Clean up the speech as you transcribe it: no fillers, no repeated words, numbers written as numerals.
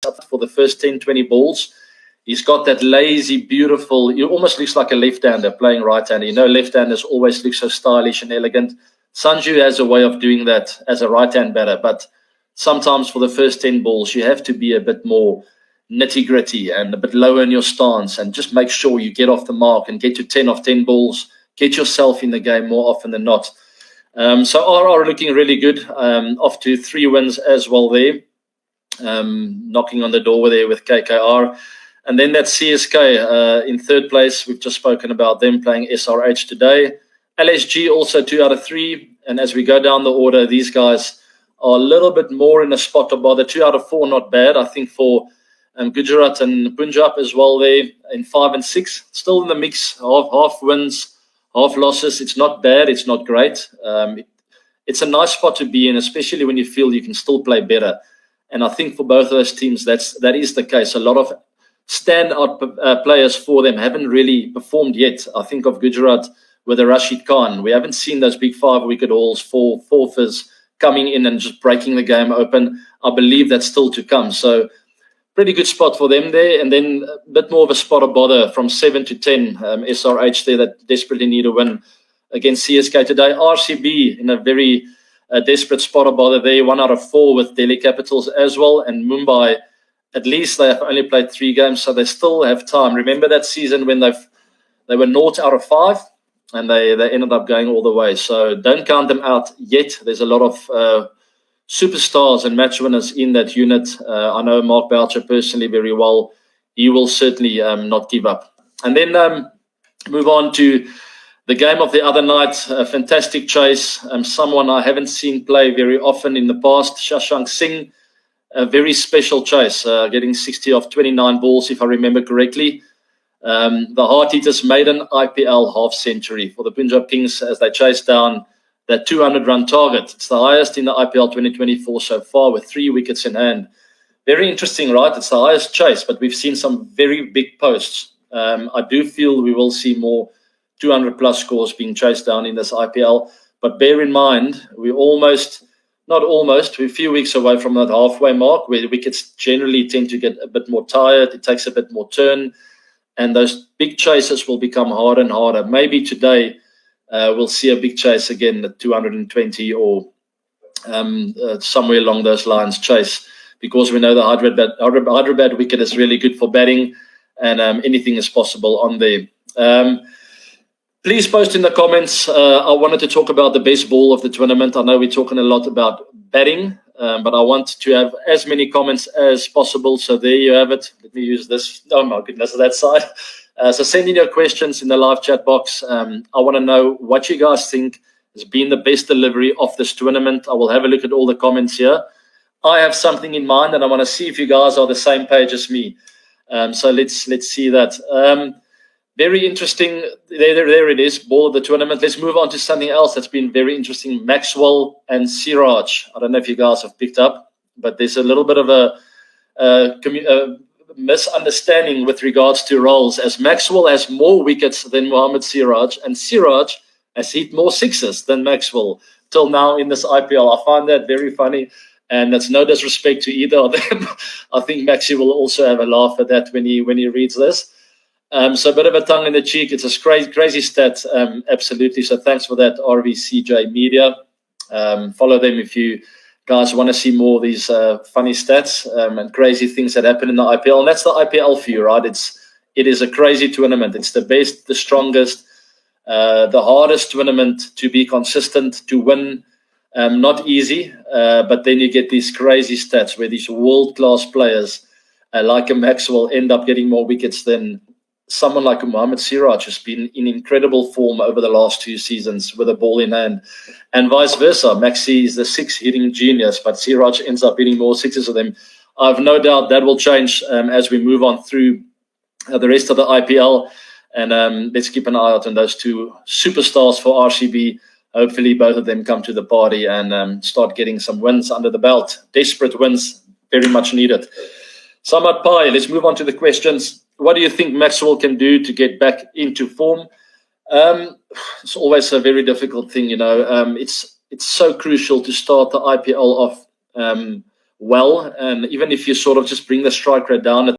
up for the first 10, 20 balls. He's got that lazy, beautiful, he almost looks like a left-hander playing right-hander. You know, left-handers always look so stylish and elegant. Sanju has a way of doing that as a right-hand batter, but sometimes for the first 10 balls, you have to be a bit more nitty-gritty and a bit lower in your stance and just make sure you get off the mark and get to 10 of 10 balls, get yourself in the game more often than not. So RR looking really good, off to 3 wins as well there, knocking on the door there with KKR. And then that CSK in third place. We've just spoken about them playing SRH today. LSG also 2 out of 3. And as we go down the order, these guys are a little bit more in a spot to bother. 2 out of 4, not bad. I think for Gujarat and Punjab as well there in 5 and 6. Still in the mix, half wins, half losses. It's not bad. It's not great. It's a nice spot to be in, especially when you feel you can still play better. And I think for both of those teams, that is the case. A lot of standout players for them haven't really performed yet. I think of Gujarat with the Rashid Khan. We haven't seen those big 5-wicket hauls, fourthers coming in and just breaking the game open. I believe that's still to come. So pretty good spot for them there. And then a bit more of a spot of bother from 7 to 10. SRH there that desperately need a win against CSK today. RCB in a very desperate spot of bother there. 1 out of 4 with Delhi Capitals as well. And Mumbai, at least they have only played 3 games, so they still have time. Remember that season when they were 0 out of 5 and they ended up going all the way. So don't count them out yet. There's a lot of superstars and match winners in that unit. I know Mark Boucher personally very well. He will certainly not give up. And then move on to the game of the other night. A fantastic chase. Someone I haven't seen play very often in the past, Shashank Singh. A very special chase, getting 60 off 29 balls, if I remember correctly. The Heart Eaters made an IPL half-century for the Punjab Kings as they chased down that 200-run target. It's the highest in the IPL 2024 so far with 3 wickets in hand. Very interesting, right? It's the highest chase, but we've seen some very big posts. I do feel we will see more 200-plus scores being chased down in this IPL. But bear in mind, we're a few weeks away from that halfway mark where the wickets generally tend to get a bit more tired. It takes a bit more turn. And those big chases will become harder and harder. Maybe today we'll see a big chase again at 220 or somewhere along those lines chase, because we know the Hyderabad wicket is really good for batting and anything is possible on there. Please post in the comments. I wanted to talk about the best ball of the tournament. I know we're talking a lot about batting, but I want to have as many comments as possible. So there you have it. Let me use this. Oh my goodness, that side. So send in your questions in the live chat box. I want to know what you guys think has been the best delivery of this tournament. I will have a look at all the comments here. I have something in mind, and I want to see if you guys are the same page as me. So let's see that. Very interesting. There it is, ball of the tournament. Let's move on to something else that's been very interesting. Maxwell and Siraj. I don't know if you guys have picked up, but there's a little bit of a misunderstanding with regards to roles, as Maxwell has more wickets than Mohammad Siraj, and Siraj has hit more sixes than Maxwell till now in this IPL. I find that very funny, and that's no disrespect to either of them. I think Maxi will also have a laugh at that when he reads this. So a bit of a tongue in the cheek. It's a crazy stat, absolutely. So thanks for that, RVCJ Media. Follow them if you guys want to see more of these funny stats and crazy things that happen in the IPL. And that's the IPL for you, right? It is a crazy tournament. It's the best, the strongest, the hardest tournament to be consistent, to win. Not easy, but then you get these crazy stats where these world-class players like a Maxwell end up getting more wickets than someone like Mohammad Siraj has been in incredible form over the last 2 seasons with a ball in hand, and vice versa. Maxi is the 6-hitting genius, but Siraj ends up hitting more sixes than them. I have no doubt that will change as we move on through the rest of the IPL, and let's keep an eye out on those 2 superstars for RCB. Hopefully both of them come to the party and start getting some wins under the belt. Desperate wins, very much needed. Samad Pai, let's move on to the questions. What do you think Maxwell can do to get back into form? It's always a very difficult thing, you know. It's so crucial to start the IPL off well. And even if you sort of just bring the strike rate down a